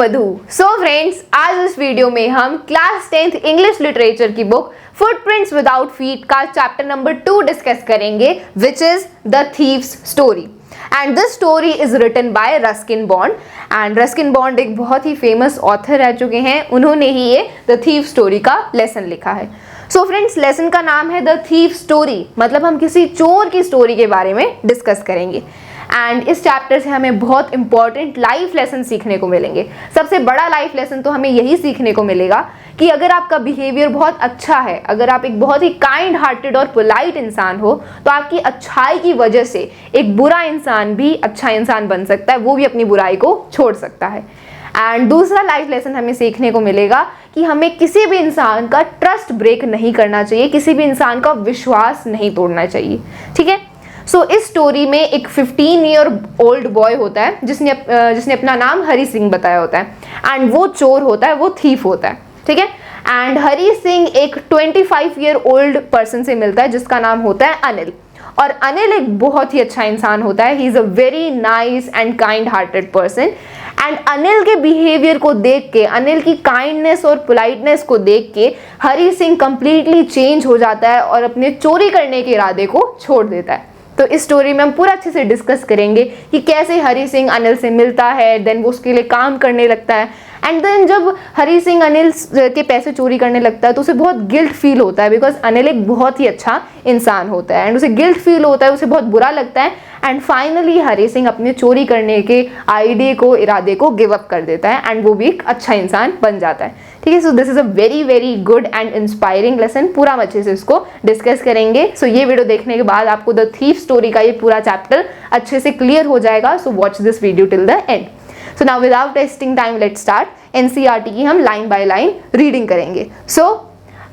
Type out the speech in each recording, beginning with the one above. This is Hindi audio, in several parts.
मधु। सो फ्रेंड्स, आज इस वीडियो में हम क्लास 10th इंग्लिश लिटरेचर की बुक फुटप्रिंट्स विदाउट फीट का चैप्टर नंबर 2 डिस्कस करेंगे, which is the thieves story. And this story is written by Ruskin Bond. And Ruskin Bond एक बहुत ही फेमस ऑथर रह चुके हैं, उन्होंने ही ये द थीव स्टोरी का लेसन लिखा है। सो फ्रेंड्स, लेसन का नाम है द थीव स्टोरी, मतलब हम किसी चोर की स्टोरी के बारे में डिस्कस करेंगे। एंड इस चैप्टर से हमें बहुत इंपॉर्टेंट लाइफ लेसन सीखने को मिलेंगे। सबसे बड़ा लाइफ लेसन तो हमें यही सीखने को मिलेगा कि अगर आपका बिहेवियर बहुत अच्छा है, अगर आप एक बहुत ही काइंड हार्टेड और पोलाइट इंसान हो, तो आपकी अच्छाई की वजह से एक बुरा इंसान भी अच्छा इंसान बन सकता है, वो भी अपनी बुराई को छोड़ सकता है। एंड दूसरा लाइफ लेसन हमें सीखने को मिलेगा कि हमें किसी भी इंसान का ट्रस्ट ब्रेक नहीं करना चाहिए, किसी भी इंसान का विश्वास नहीं तोड़ना चाहिए। ठीक है। सो इस स्टोरी में एक 15 ईयर ओल्ड बॉय होता है जिसने अपना नाम हरी सिंह बताया होता है। एंड वो चोर होता है, वो थीफ होता है। ठीक है। एंड हरी सिंह एक 25 ईयर ओल्ड पर्सन से मिलता है जिसका नाम होता है अनिल। और अनिल एक बहुत ही अच्छा इंसान होता है। He is a very nice and kind hearted person. And Anil के बिहेवियर को देख के, अनिल की काइंडनेस और पोलाइटनेस को देख के हरी सिंह कंप्लीटली चेंज हो जाता है और अपने चोरी करने के इरादे को छोड़ देता है। तो इस स्टोरी में हम पूरा अच्छे से डिस्कस करेंगे कि कैसे हरी सिंह अनिल से मिलता है, देन वो उसके लिए काम करने लगता है। एंड देन जब हरी सिंह अनिल के पैसे चोरी करने लगता है तो उसे बहुत गिल्ट फील होता है, बिकॉज अनिल एक बहुत ही अच्छा इंसान होता है। एंड उसे गिल्ट फील होता है, उसे बहुत बुरा लगता है। एंड फाइनली हरी सिंह अपने चोरी करने के आइडिया को, इरादे को गिव अप कर देता है एंड वो भी एक अच्छा इंसान बन जाता है। ठीक है। So this is a very very good and inspiring lesson. पूरा अच्छे से इसको डिस्कस करेंगे। सो ये वीडियो देखने के बाद आपको द थीफ स्टोरी का ये पूरा चैप्टर अच्छे से क्लियर हो जाएगा। So watch this video till the end. So now without wasting time let's start. NCERT की हम लाइन बाय लाइन रीडिंग करेंगे। सो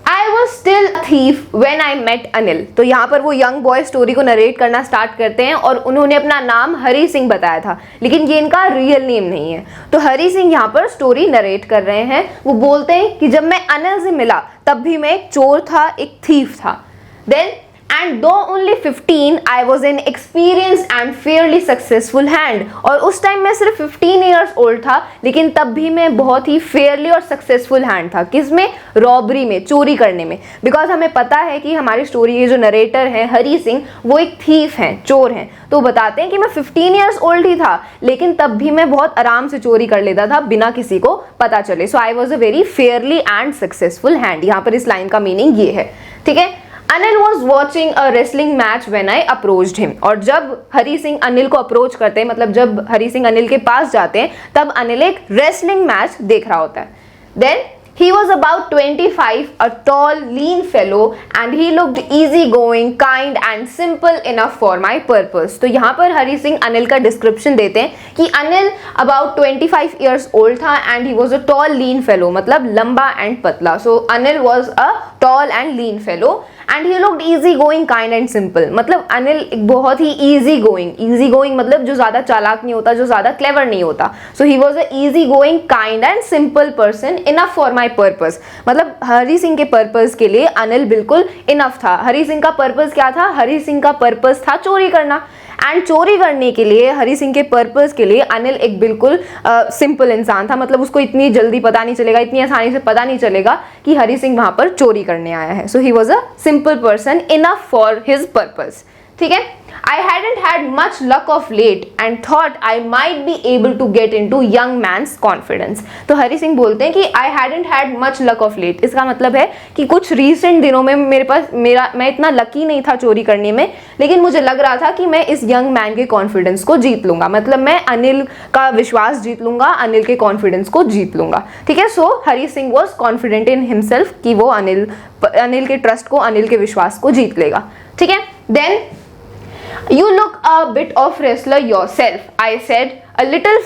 I was still a thief when I met Anil. तो यहाँ पर वो यंग बॉय स्टोरी को नरेट करना स्टार्ट करते हैं और उन्होंने अपना नाम हरी सिंह बताया था, लेकिन ये इनका रियल नेम नहीं है। तो हरी सिंह यहाँ पर स्टोरी नरेट कर रहे हैं। वो बोलते हैं कि जब मैं अनिल से मिला तब भी मैं एक चोर था, एक थीफ था। Then and though only 15 I was an experienced and fairly successful hand। और उस टाइम मैं सिर्फ 15 years old था, लेकिन तब भी मैं बहुत ही फेयरली और सक्सेसफुल हैंड था। किसमें? रॉबरी में, चोरी करने में। बिकॉज हमें पता है कि हमारी स्टोरी के जो नरेटर हैं हरी सिंह, वो एक थीफ हैं, चोर हैं। तो बताते हैं कि मैं 15 years old ही था, लेकिन तब भी मैं बहुत आराम से चोरी कर लेता था बिना किसी को पता चले। So I was a very fairly and successful hand. यहाँ पर इस लाइन का मीनिंग ये है। ठीक है। Anil was watching a wrestling match when I approached him. और जब हरी सिंह अनिल को अप्रोच करते हैं, मतलब जब हरी सिंह अनिल के पास जाते हैं, तब अनिल एक रेसलिंग मैच देख रहा होता है। Then he was about 25, a tall, lean fellow, and he looked easygoing, kind, and simple enough for my purpose। तो यहाँ पर हरी सिंह अनिल का डिस्क्रिप्शन देते हैं कि अनिल about 25 years old था and he was a tall, lean fellow, मतलब लंबा and पतला। So Anil was a tall and lean fellow and he looked easygoing, kind and simple। मतलब अनिल एक बहुत ही easygoing मतलब जो ज़्यादा चालाक नहीं होता, जो ज़्यादा क्लेवर नहीं होता। So he was a easygoing, kind and simple person enough for my purpose. मतलब हरी सिंह के पर्पस के लिए अनिल बिल्कुल इनफ था। हरी सिंह का पर्पस क्या था? हरी सिंह का पर्पस था चोरी करना। एंड चोरी करने के लिए, हरी सिंह के पर्पस के लिए अनिल एक बिल्कुल सिंपल इंसान था। मतलब उसको इतनी जल्दी पता नहीं चलेगा, इतनी आसानी से पता नहीं चलेगा कि हरी सिंह वहां पर चोरी करने आया है। So he was a simple person enough for his purpose. ठीक है। I hadn't had much luck of late and thought I might be able to get into young man's confidence। तो हरी सिंह बोलते हैं कि I hadn't had much luck of late। इसका मतलब है कि कुछ recent दिनों में मैं इतना लकी नहीं था चोरी करने में, लेकिन मुझे लग रहा था कि मैं इस यंग मैन के कॉन्फिडेंस को जीत लूंगा। मतलब मैं अनिल का विश्वास जीत लूंगा, अनिल के कॉन्फिडेंस को जीत लूंगा। ठीक है। So Hari Singh was confident in himself कि वो अनिल के ट्रस्ट को, अनिल के विश्वास को जीत लेगा। ठीक है। Then You look a bit of wrestler yourself, I said। A little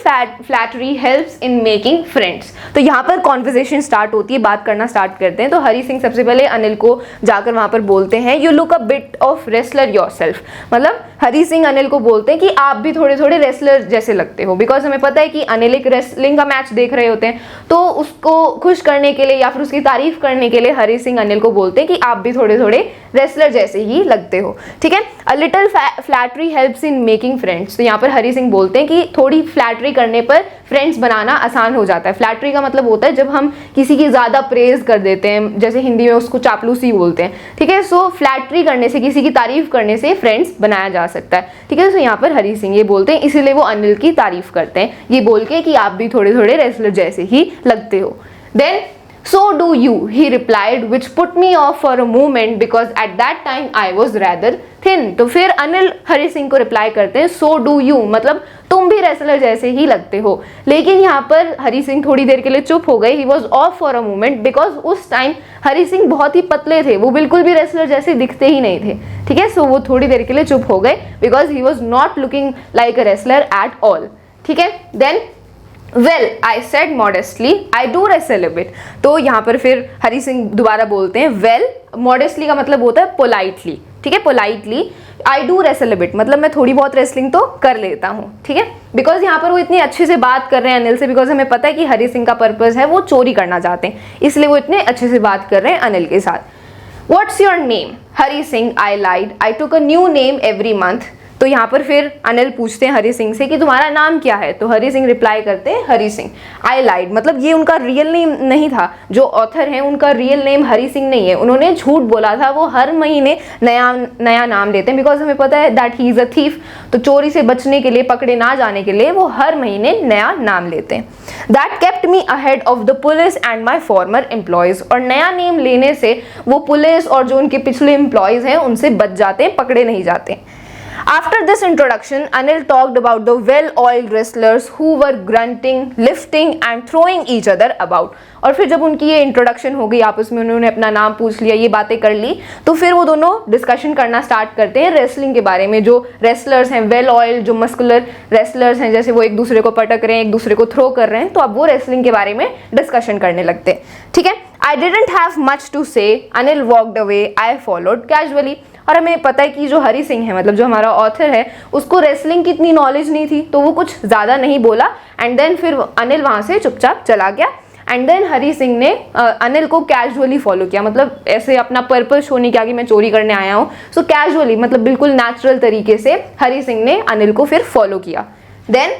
flattery helps in making friends। तो यहाँ पर कॉन्वर्सेशन स्टार्ट होती है, बात करना स्टार्ट करते हैं। तो हरी सिंह सबसे पहले अनिल को जाकर वहाँ पर बोलते हैं You look a bit of wrestler yourself। मतलब हरी सिंह अनिल को बोलते हैं कि आप भी थोड़े थोड़े रेसलर जैसे लगते हो। बिकॉज हमें पता है कि अनिल एक रेसलिंग का मैच देख रहे होते हैं, तो उसको खुश करने के लिए या फिर उसकी तारीफ करने के लिए हरी सिंह अनिल को बोलते हैं कि आप भी थोड़े थोड़े रेसलर जैसे ही लगते हो। ठीक है। A little flattery helps in making friends. तो यहाँ पर हरी सिंह बोलते हैं कि थोड़ी थोड़ी फ्लैटरी करने पर फ्रेंड्स बनाना आसान हो जाता है। फ्लैटरी का मतलब होता है जब हम किसी की ज़्यादा प्रेज कर देते हैं, जैसे हिंदी में उसको चापलूसी बोलते हैं, ठीक है। सो फ्लैटरी करने से, किसी की तारीफ करने से फ्रेंड्स बनाया जा सकता है, ठीक है। सो यहाँ पर हरी सिंह ये बोलते हैं, इसीलिए वो अनिल की तारीफ करते हैं ये बोल के कि आप भी थोड़े थोड़े रेसलर जैसे ही लगते हो। Then so do you, he replied, which put me off for a moment because at that time I was rather thin। तो फिर अनिल हरी सिंह को रिप्लाई करते हैं so do you, मतलब तुम भी रेसलर जैसे ही लगते हो। लेकिन यहाँ पर हरी सिंह थोड़ी देर के लिए चुप हो गए। he was off for a moment because उस टाइम हरी सिंह बहुत ही पतले थे, वो बिल्कुल भी रेसलर जैसे दिखते ही नहीं थे, ठीक है। सो वो थोड़ी देर के लिए चुप हो गए because he was not looking like a wrestler at all, ठीक है। Then Well, I said modestly, I do wrestle a bit। तो यहाँ पर फिर हरी सिंह दोबारा बोलते हैं well, modestly का मतलब होता है politely, ठीक है। politely I do wrestle a bit मतलब मैं थोड़ी बहुत रेसलिंग तो कर लेता हूँ, ठीक है। बिकॉज यहाँ पर वो इतनी अच्छे से बात कर रहे हैं अनिल से, बिकॉज हमें पता है कि हरी सिंह का पर्पस है वो चोरी करना चाहते हैं, इसलिए वो इतने अच्छे से बात कर रहे हैं अनिल के साथ। What's your name? Hari Singh, I lied, I took a new name every month। तो यहाँ पर फिर अनिल पूछते हैं हरी सिंह से कि तुम्हारा नाम क्या है। तो हरी सिंह रिप्लाई करते हैं हरी सिंह, आई लाइड, मतलब ये उनका रियल नेम नहीं था। जो ऑथर हैं उनका रियल नेम हरी सिंह नहीं है, उन्होंने झूठ बोला था। वो हर महीने नया नया नाम लेते हैं, बिकॉज हमें पता है that he is a thief. तो चोरी से बचने के लिए, पकड़े ना जाने के लिए वो हर महीने नया नाम लेते हैं। That kept me ahead of the police and my farmer employees. और नया नेम लेने से वो पुलिस और जो उनके पिछले एम्प्लॉयज हैं उनसे बच जाते हैं, पकड़े नहीं जाते। After this introduction, Anil talked about the well-oiled wrestlers who were grunting, lifting and throwing each other about। और फिर जब उनकी ये इंट्रोडक्शन हो गई, आपस में उन्होंने अपना नाम पूछ लिया, ये बातें कर ली, तो फिर वो दोनों डिस्कशन करना स्टार्ट करते हैं रेसलिंग के बारे में। जो रेसलर्स हैं वेल ऑयल, जो मस्कुलर रेसलर्स हैं, जैसे वो एक दूसरे को पटक रहे हैं, एक दूसरे को थ्रो कर रहे हैं, तो अब वो रेसलिंग के बारे में डिस्कशन करने लगते हैं, ठीक है। I didn't have much to say, Anil walked away, I followed casually। और हमें पता है कि जो हरी सिंह है, मतलब जो हमारा ऑथर है, उसको रेसलिंग की इतनी नॉलेज नहीं थी, तो वो कुछ ज़्यादा नहीं बोला। एंड देन फिर अनिल वहाँ से चुपचाप चला गया। एंड देन हरी सिंह ने अनिल को कैजुअली फॉलो किया, मतलब ऐसे अपना पर्पस शो नहीं किया कि मैं चोरी करने आया हूँ। सो कैजुअली, मतलब बिल्कुल नेचुरल तरीके से हरी सिंह ने अनिल को फिर फॉलो किया। Then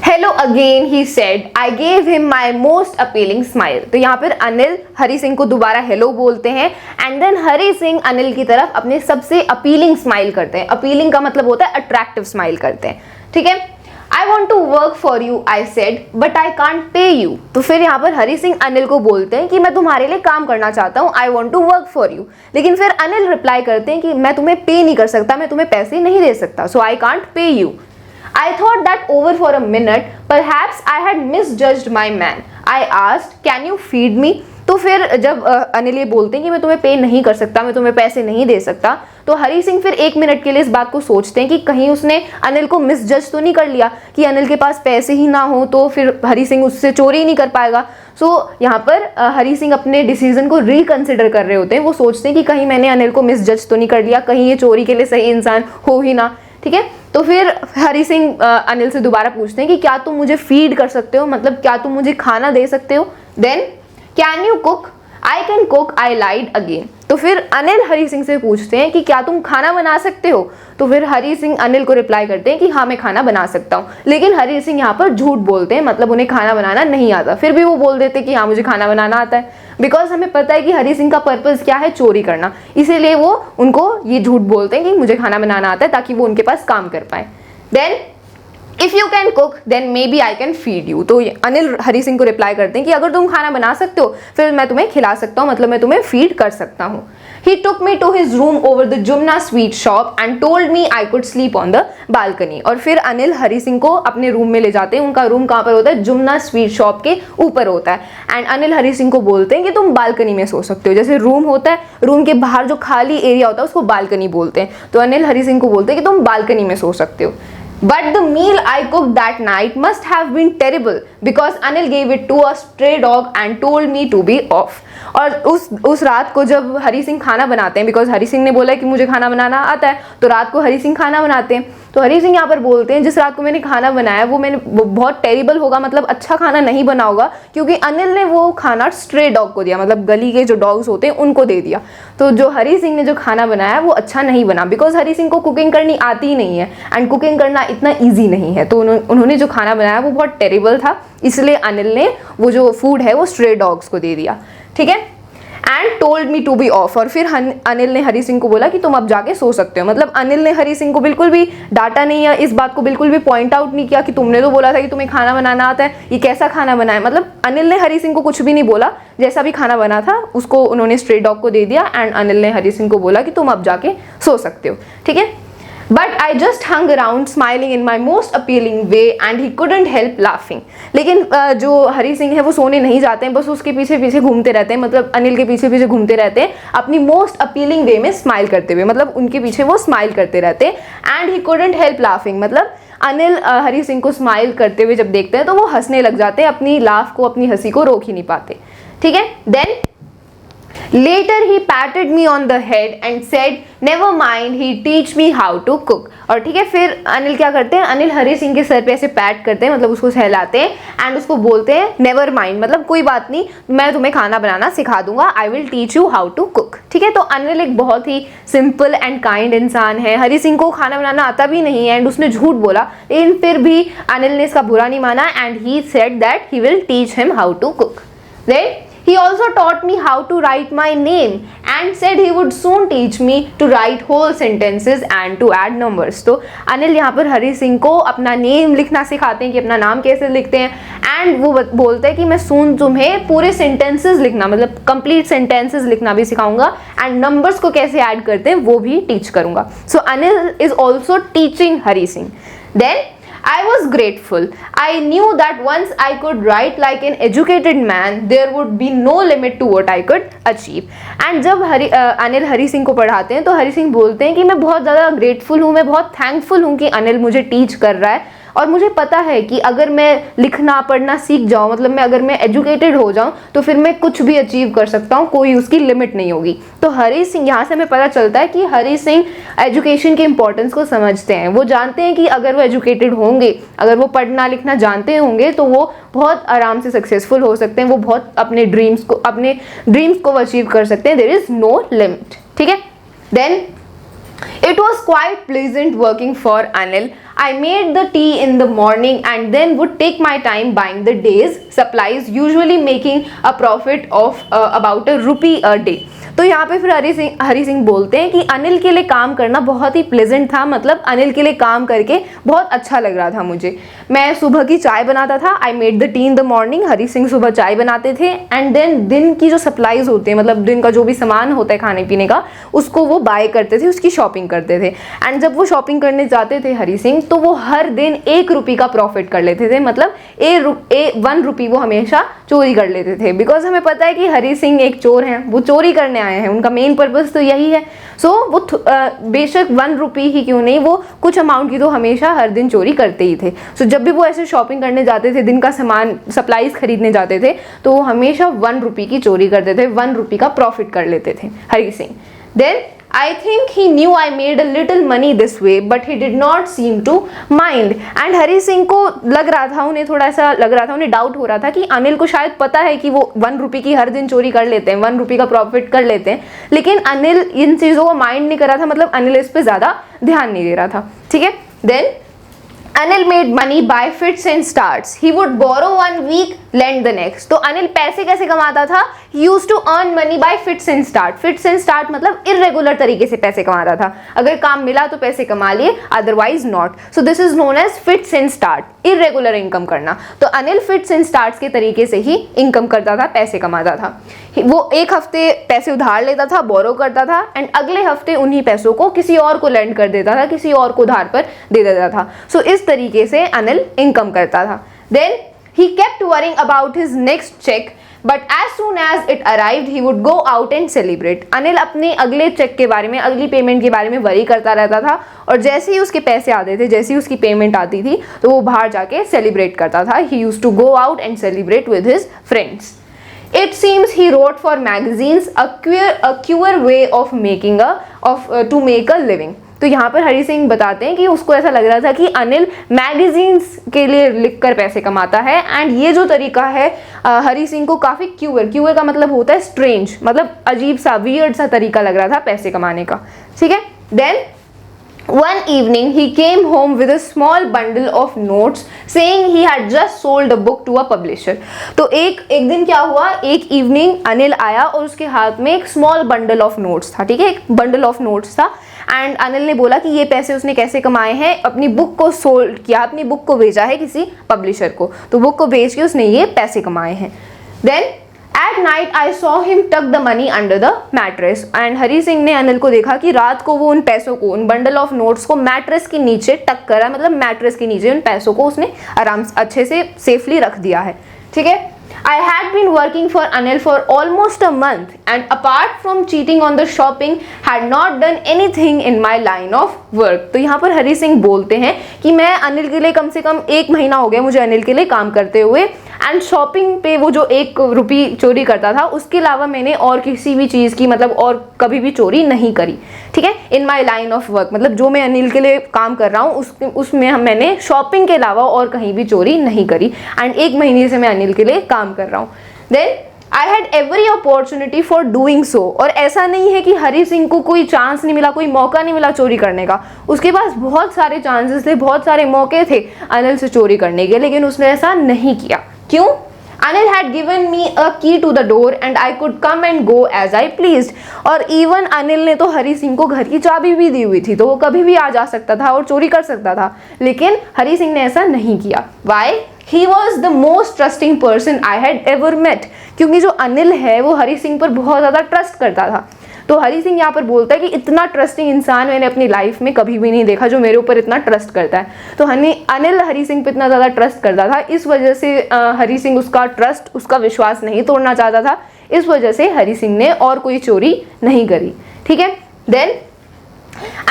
hello again he said, I gave him my most appealing smile. तो यहाँ पर अनिल हरी सिंह को दोबारा हेलो बोलते हैं। एंड देन हरी सिंह अनिल की तरफ अपने सबसे अपीलिंग स्माइल करते हैं। अपीलिंग का मतलब होता है अट्रैक्टिव स्माइल करते हैं, ठीक है। I want to work for you, I said, but I can't pay you। तो फिर यहाँ पर हरी सिंह अनिल को बोलते हैं कि मैं तुम्हारे लिए काम करना चाहता हूँ, I want to work for you। लेकिन फिर अनिल रिप्लाई करते हैं कि मैं तुम्हें पे नहीं कर सकता, मैं तुम्हें पैसे नहीं दे सकता, so I can't pay you। I thought that over for a minute, perhaps I had misjudged my man। I asked, can you feed me? तो फिर जब अनिल ये बोलते हैं कि मैं तुम्हें पे नहीं कर सकता, मैं तुम्हें पैसे नहीं दे सकता, तो हरी सिंह फिर एक मिनट के लिए इस बात को सोचते हैं कि कहीं उसने अनिल को मिसजज तो नहीं कर लिया कि अनिल के पास पैसे ही ना हो तो फिर हरी सिंह उससे चोरी ही नहीं कर पाएगा। सो यहाँ पर हरी सिंह अपने डिसीजन को रिकंसिडर कर रहे होते हैं। वो सोचते हैं कि कहीं मैंने अनिल को मिसजज तो नहीं कर लिया, कहीं ये चोरी के लिए सही इंसान हो ही ना, ठीक है। तो फिर हरी सिंह अनिल से दोबारा पूछते हैं कि क्या तुम मुझे फीड कर सकते हो, मतलब क्या तुम मुझे खाना दे सकते हो। Then can you cook, I can cook, I lied again. तो फिर अनिल हरी सिंह से पूछते हैं कि क्या तुम खाना बना सकते हो। तो फिर हरी सिंह अनिल को रिप्लाई करते हैं कि हाँ मैं खाना बना सकता हूँ। लेकिन हरी सिंह यहाँ पर झूठ बोलते हैं, मतलब उन्हें खाना बनाना नहीं आता। फिर भी वो बोल देते हैं कि हाँ मुझे खाना बनाना आता है, बिकॉज हमें पता है कि हरी सिंह का पर्पस क्या है, चोरी करना। इसीलिए वो उनको ये झूठ बोलते हैं कि मुझे खाना बनाना आता है, ताकि वो उनके पास काम कर पाए। Then if you can cook then maybe I can feed you. तो अनिल हरी सिंह को रिप्लाई करते हैं कि अगर तुम खाना बना सकते हो फिर मैं तुम्हें खिला सकता हूँ, मतलब मैं तुम्हें फीड कर सकता हूँ। He took me to his room over the Jumna sweet shop and told me I could sleep on the balcony। और फिर अनिल हरी सिंह को अपने रूम में ले जाते हैं। उनका रूम कहाँ पर होता है, जुमना स्वीट शॉप के ऊपर होता है। एंड अनिल हरी सिंह को बोलते हैं कि तुम बालकनी में सो सकते हो। जैसे रूम होता है, रूम के बाहर जो खाली एरिया होता है उसको बालकनी बोलते हैं। तो अनिल हरी सिंह को बोलते हैं कि तुम बालकनी में सो सकते हो। But the meal I cooked that night must have been terrible because Anil gave it to a stray dog and told me to be off। और उस रात को जब हरी सिंह खाना बनाते हैं, बिकॉज हरी सिंह ने बोला कि मुझे खाना बनाना आता है, तो रात को हरी सिंह खाना बनाते हैं। तो हरी सिंह यहाँ पर बोलते हैं जिस रात को मैंने खाना बनाया वो बहुत टेरिबल होगा, मतलब अच्छा खाना नहीं बना होगा, क्योंकि अनिल ने वो खाना स्ट्रे डॉग को दिया, मतलब गली के जो डॉग्स होते हैं उनको दे दिया। तो जो हरी सिंह ने जो खाना बनाया वो अच्छा नहीं बना, बिकॉज हरी सिंह को कुकिंग करनी आती ही नहीं है एंड कुकिंग करना इतना ईजी नहीं है। तो उन्होंने जो खाना बनाया वो बहुत टेरिबल था, इसलिए अनिल ने वो जो फूड है वो स्ट्रे डॉग्स को दे दिया, ठीक है। And told me to be off, और फिर अनिल ने हरी सिंह को बोला कि तुम अब जाके सो सकते हो। मतलब अनिल ने हरी सिंह को बिल्कुल भी डांटा नहीं है, इस बात को बिल्कुल भी पॉइंट आउट नहीं किया कि तुमने तो बोला था कि तुम्हें खाना बनाना आता है, ये कैसा खाना बना है। मतलब अनिल ने हरी सिंह को कुछ भी नहीं बोला, जैसा भी खाना बना था उसको उन्होंने स्ट्रे डॉग को दे दिया एंड अनिल ने हरी सिंह को बोला कि तुम अब जाके सो सकते हो, ठीक है। But I just hung around smiling in my most appealing way and he couldn't help laughing. लेकिन जो हरी सिंह है वो सोने नहीं जाते हैं, बस उसके पीछे पीछे घूमते रहते हैं, मतलब अनिल के पीछे पीछे घूमते रहते हैं अपनी मोस्ट अपीलिंग वे में स्माइल करते हुए, मतलब उनके पीछे वो स्माइल करते रहते हैं। And he couldn't help laughing, मतलब अनिल हरी सिंह को स्माइल करते हुए जब देखते हैं तो वो हंसने लग जाते हैं, अपनी लाफ को, अपनी हंसी को रोक ही नहीं पाते, ठीक है। Then Later he patted me on the head and said, "Never mind, he teach me how to cook." और ठीक है, फिर अनिल क्या करते हैं, अनिल हरी सिंह के सर पे ऐसे पैट करते हैं, मतलब उसको सहलाते हैं एंड उसको बोलते हैं नेवर माइंड, मतलब कोई बात नहीं, मैं तुम्हें खाना बनाना सिखा दूंगा, I will teach you how to cook, ठीक है। तो अनिल एक बहुत ही सिंपल एंड काइंड इंसान है। हरी सिंह को खाना बनाना आता भी नहीं है एंड उसने झूठ बोला, लेकिन फिर भी अनिल ने इसका बुरा नहीं माना and he said that he will teach him how to cook. Then he also taught me how to write my name and said he would soon teach me to write whole sentences and to add numbers. तो अनिल यहाँ पर हरी सिंह को अपना नेम लिखना सिखाते हैं कि अपना नाम कैसे लिखते हैं एंड वो बोलते हैं कि मैं सून तुम्हें पूरे सेंटेंसेस लिखना, मतलब कंप्लीट सेंटेंसेस लिखना भी सिखाऊंगा एंड नंबर्स को कैसे ऐड करते हैं वो भी टीच करूंगा। So Anil is also teaching Hari Singh. Then I was grateful. I knew that once I could write like an educated man, there would be no limit to what I could achieve. And जब अनिल हरी सिंह को पढ़ाते हैं तो हरी सिंह बोलते हैं कि मैं बहुत ज़्यादा ग्रेटफुल हूँ, मैं बहुत थैंकफुल हूँ कि अनिल मुझे टीच कर रहा है और मुझे पता है कि अगर मैं लिखना पढ़ना सीख जाऊँ, मतलब अगर मैं एजुकेटेड हो जाऊँ तो फिर मैं कुछ भी अचीव कर सकता हूँ, कोई उसकी लिमिट नहीं होगी। तो हरी सिंह, यहाँ से हमें पता चलता है कि हरी सिंह एजुकेशन के इंपॉर्टेंस को समझते हैं। वो जानते हैं कि अगर वो एजुकेटेड होंगे, अगर वो पढ़ना लिखना जानते होंगे तो वो बहुत आराम से सक्सेसफुल हो सकते हैं, वो बहुत अपने ड्रीम्स को अचीव कर सकते हैं। देयर इज नो लिमिट, ठीक है। Then it was quite pleasant working for Anil. I made the tea in the morning and then would take my time buying the day's supplies, usually making a profit of about ₹1 a day. तो यहाँ पे फिर हरी सिंह बोलते हैं कि अनिल के लिए काम करना बहुत ही प्लेजेंट था, मतलब अनिल के लिए काम करके बहुत अच्छा लग रहा था मुझे। मैं सुबह की चाय बनाता था, I made the tea in the morning, Hari Singh सुबह चाय बनाते थे एंड देन दिन की जो सप्लाईज होते हैं, मतलब दिन का जो भी सामान होता है खाने पीने का, उसको वो बाय करते थे, उसकी शॉपिंग करते थे। एंड जब वो शॉपिंग करने जाते थे हरी सिंह तो वो हर दिन ₹1 का प्रॉफिट कर लेते थे, मतलब ₹1 वो हमेशा चोरी कर लेते थे, बिकॉज हमें पता है कि हरी सिंह एक चोर हैं, वो चोरी करने आए हैं, उनका मेन पर्पस तो यही है। सो वो बेशक ₹1 ही क्यों नहीं, वो कुछ अमाउंट की तो हमेशा हर दिन चोरी करते ही थे। सो जब भी वो ऐसे शॉपिंग करने जाते थे, दिन का सामान सप्लाईज खरीदने जाते थे, तो वो हमेशा ₹1 की चोरी करते थे, ₹1 का प्रॉफिट कर लेते थे Hari Singh. Then I think he knew I made a little money this way, but he did not seem to mind. And Hari Singh को लग रहा था, उन्हें थोड़ा सा लग रहा था, उन्हें डाउट हो रहा था कि अनिल को शायद पता है कि वो ₹1 की हर दिन चोरी कर लेते हैं, ₹1 का प्रॉफिट कर लेते हैं, लेकिन अनिल इन चीज़ों को माइंड नहीं कर रहा था, मतलब अनिल इस पे ज़्यादा ध्यान नहीं दे रहा था, ठीक है। Then Anil made money by fits and starts. He would borrow one week, lend the next. तो अनिल पैसे कैसे कमाता था? He used to earn money by fits and start. Fits and start मतलब irregular तरीके से पैसे कमाता था। अगर काम मिला तो पैसे कमा लिए, otherwise not. So this is known as fits and start. Irregular income करना। तो अनिल fits and starts के तरीके से ही इनकम करता था, पैसे कमाता था। वो एक हफ्ते पैसे उधार लेता था, बोरो करता था एंड अगले हफ्ते उन्हीं पैसों को किसी और को लेंड कर देता था, किसी और को उधार पर दे देता था। सो इस तरीके से अनिल इनकम करता था। Then he kept worrying about his next check, but as soon as it arrived he would go out and celebrate. Anil अपने अगले चेक के बारे में, अगली पेमेंट के बारे में वरी करता रहता था और जैसे ही उसके पैसे आते थे, जैसे ही उसकी पेमेंट आती थी तो वो बाहर जाके सेलिब्रेट करता था। He used to go out and celebrate with his friends. It seems he wrote for magazines, a queer way of to make a living. तो यहाँ पर हरी सिंह बताते हैं कि उसको ऐसा लग रहा था कि अनिल मैगजीन्स के लिए लिखकर पैसे कमाता है, एंड ये जो तरीका है हरी सिंह को काफ़ी क्यूअर का मतलब होता है स्ट्रेंज, मतलब अजीब सा वियर्ड सा तरीका लग रहा था पैसे कमाने का। ठीक है, then one evening he came home with a small bundle of notes saying he had just sold a book to a publisher। तो एक दिन क्या हुआ, एक इवनिंग अनिल आया और उसके हाथ में एक स्मॉल बंडल ऑफ नोट्स था। ठीक है, एक बंडल ऑफ नोट्स था, एंड अनिल ने बोला कि ये पैसे उसने कैसे कमाए हैं, अपनी बुक को सोल्ड किया, अपनी बुक को भेजा है किसी पब्लिशर को, तो बुक को बेच के उसने ये पैसे कमाए हैं। Then At night I saw him tuck the money under the mattress, and Hari Singh ने अनिल को देखा कि रात को वो उन पैसों को, उन बंडल ऑफ नोट्स को मैट्रेस के नीचे टक करा, मतलब मैट्रेस के नीचे उन पैसों को उसने आराम से अच्छे से सेफली रख दिया है। ठीक है, I had been working for Anil for almost a month and apart from cheating on the shopping had not done anything in my line of work। तो यहाँ पर हरी सिंह बोलते हैं कि मैं अनिल के लिए कम से कम 1 महीना हो गया मुझे अनिल के लिए काम करते हुए, एंड शॉपिंग पे वो जो 1 रुपये चोरी करता था उसके अलावा मैंने और किसी भी चीज़ की, मतलब और कभी भी चोरी नहीं करी। ठीक है, इन माई लाइन ऑफ वर्क, मतलब जो मैं अनिल के लिए काम कर रहा हूँ उसमें मैंने शॉपिंग के अलावा और कहीं भी चोरी नहीं करी, एंड 1 महीने से मैं अनिल के लिए काम कर रहा हूँ। Then I had every opportunity for doing so, और ऐसा नहीं है कि हरी सिंह को कोई चांस नहीं मिला, कोई मौका नहीं मिला चोरी करने का, उसके पास बहुत सारे चांसेस थे, बहुत सारे मौके थे अनिल से चोरी करने के, लेकिन उसने ऐसा नहीं किया। क्यों? Anil had given me a key to the door and I could come and go as I pleased। और इवन अनिल ने तो हरी सिंह को घर की चाबी भी दी हुई थी, तो वो कभी भी आ जा सकता था और चोरी कर सकता था, लेकिन हरी सिंह ने ऐसा नहीं किया। Why? He was the most trusting person I had ever met। क्योंकि जो अनिल है वो हरी सिंह पर बहुत ज़्यादा ट्रस्ट करता था। तो हरी सिंह यहाँ पर बोलता है कि इतना ट्रस्टिंग इंसान मैंने अपनी लाइफ में कभी भी नहीं देखा जो मेरे ऊपर इतना ट्रस्ट करता है। तो अनिल हरी सिंह पे इतना ज़्यादा ट्रस्ट करता था, इस वजह से हरी सिंह उसका ट्रस्ट, उसका विश्वास नहीं तोड़ना चाहता था, इस वजह से हरी सिंह ने और कोई चोरी नहीं करी। ठीक है, then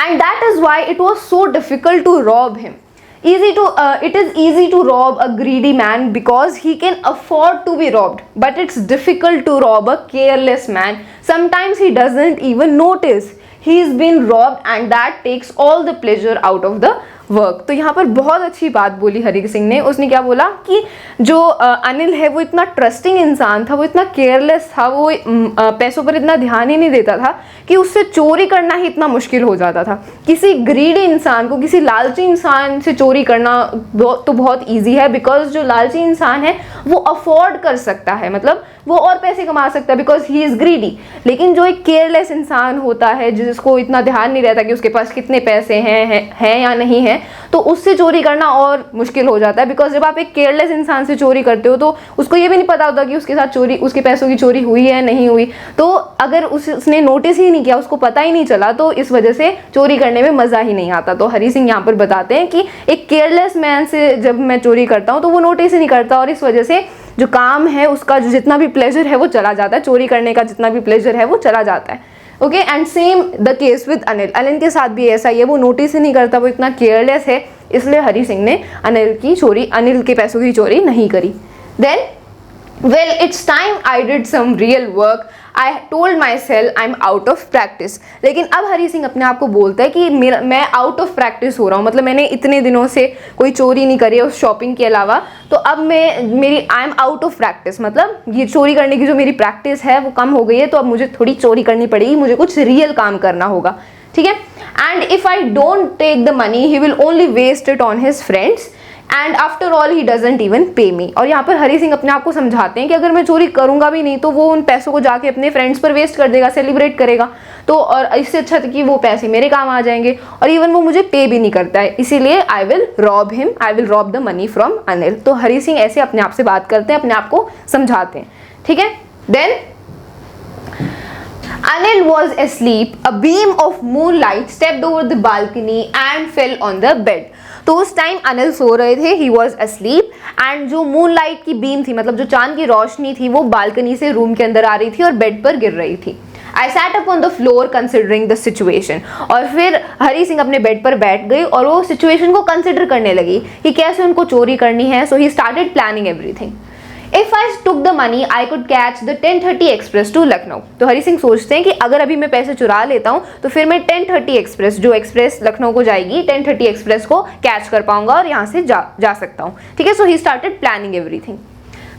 and that is why it was so difficult to rob him. It is easy to rob a greedy man because he can afford to be robbed, but it's difficult to rob a careless man. Sometimes he doesn't even notice he's been robbed and that takes all the pleasure out of the work. तो यहाँ पर बहुत अच्छी बात बोली हरी सिंह ने। उसने क्या बोला कि जो अनिल है वो इतना ट्रस्टिंग इंसान था, वो इतना केयरलेस था, वो पैसों पर इतना ध्यान ही नहीं देता था कि उससे चोरी करना ही इतना मुश्किल हो जाता था। किसी ग्रीडी इंसान को, किसी लालची इंसान से चोरी करना तो बहुत ईजी है, बिकॉज जो लालची इंसान है वो अफोर्ड कर सकता है, मतलब वो और पैसे कमा सकता है बिकॉज ही इज़ ग्रीडी। लेकिन जो एक केयरलेस इंसान होता है जिसको इतना ध्यान नहीं रहता कि उसके पास कितने पैसे हैं या नहीं है, तो उससे चोरी करना और मुश्किल हो जाता है। बिकॉज जब आप एक केयरलेस इंसान से चोरी करते हो तो उसको ये भी नहीं पता होता कि उसके साथ चोरी, उसके पैसों की चोरी हुई है नहीं हुई। तो अगर उसने नोटिस ही नहीं किया, उसको पता ही नहीं चला, तो इस वजह से चोरी करने में मज़ा ही नहीं आता। तो हरी सिंह यहाँ पर बताते हैं कि एक केयरलेस मैन से जब मैं चोरी करता हूँ तो वो नोटिस ही नहीं करता, और इस वजह से जो काम है उसका जो जितना भी प्लेजर है वो चला जाता है, चोरी करने का जितना भी प्लेजर है वो चला जाता है। Okay, and same the case with Anil. Anil के साथ भी ऐसा ही है, वो नोटिस ही नहीं करता, वो इतना केयरलेस है, इसलिए हरी सिंह ने अनिल के पैसों की चोरी नहीं करी। Then well it's time I did some real work, I told myself I'm out of practice। लेकिन अब हरी सिंह अपने आप को बोलता है कि मैं आउट ऑफ प्रैक्टिस हो रहा हूँ, मतलब मैंने इतने दिनों से कोई चोरी नहीं करी है उस शॉपिंग के अलावा, तो अब I am out of practice, मतलब ये चोरी करने की जो मेरी प्रैक्टिस है वो कम हो गई है, तो अब मुझे थोड़ी चोरी करनी पड़ेगी, मुझे कुछ रियल काम करना होगा। ठीक है, and if I don't take the money he will only waste it on his friends and after all he doesn't even pay me. और यहाँ पर हरी सिंह अपने आप को समझाते हैं कि अगर मैं चोरी करूंगा भी नहीं तो वो उन पैसों को जाके अपने फ्रेंड्स पर वेस्ट कर देगा, सेलिब्रेट करेगा, तो और इससे अच्छा था कि वो पैसे मेरे काम आ जाएंगे, और इवन वो मुझे पे भी नहीं करता है, इसीलिए I will rob him, I will rob the money from Anil. तो हरी सिंह ऐसे अपने आप से बात करते हैं, अपने आप को समझाते हैं। ठीक है, then Anil was asleep. A beam of moonlight stepped over the balcony and fell on the bed. तो उस टाइम अनिल सो रहे थे, he was asleep, and जो मूनलाइट की बीम थी, मतलब जो चांद की रोशनी थी, वो बालकनी से रूम के अंदर आ रही थी और बेड पर गिर रही थी। I sat up on the floor considering the situation। और फिर हरी सिंह अपने बेड पर बैठ गई और वो सिचुएशन को कंसिडर करने लगी कि कैसे उनको चोरी करनी है। So he started planning everything। If I took the money I could catch the 10:30 express to Lucknow. तो हरी सिंह सोचते हैं कि अगर अभी मैं पैसे चुरा लेता हूँ तो फिर मैं 10:30 एक्सप्रेस, जो एक्सप्रेस लखनऊ को जाएगी, 10:30 एक्सप्रेस को कैच कर पाऊंगा और यहाँ से जा सकता हूँ। ठीक है, so he started planning everything.